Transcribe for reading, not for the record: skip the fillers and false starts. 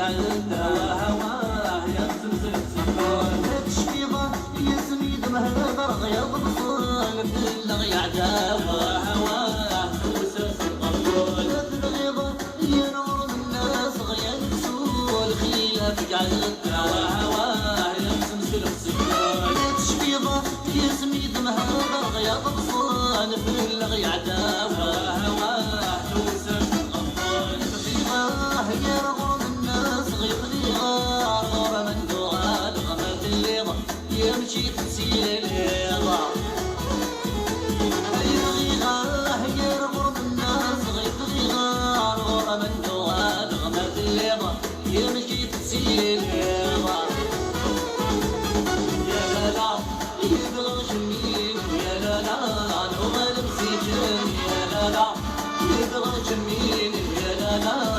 عندها وهواه يغسل سكون تشفيضه يزميد مهبر غيظ بصول في اللغي عداوه وهواه توسس القبول الغيظه ينور الناس غير سول خلاف عندها وهواه يغسل سكون تشفيضه يزميد مهبر غيظ بصول في اللغي عداوه وهواه توسس القبول يا رغم الناس غيظ غار من دوغال غمد الليضة يمشي تسيل الليضة يا رغم الناس غيظ غار من دوغال غمد الليضة يمشي تسيل الليضة يا لالا يبغى جميل يا لالا نغلب سجن يا لالا يبغى جميل يا لالا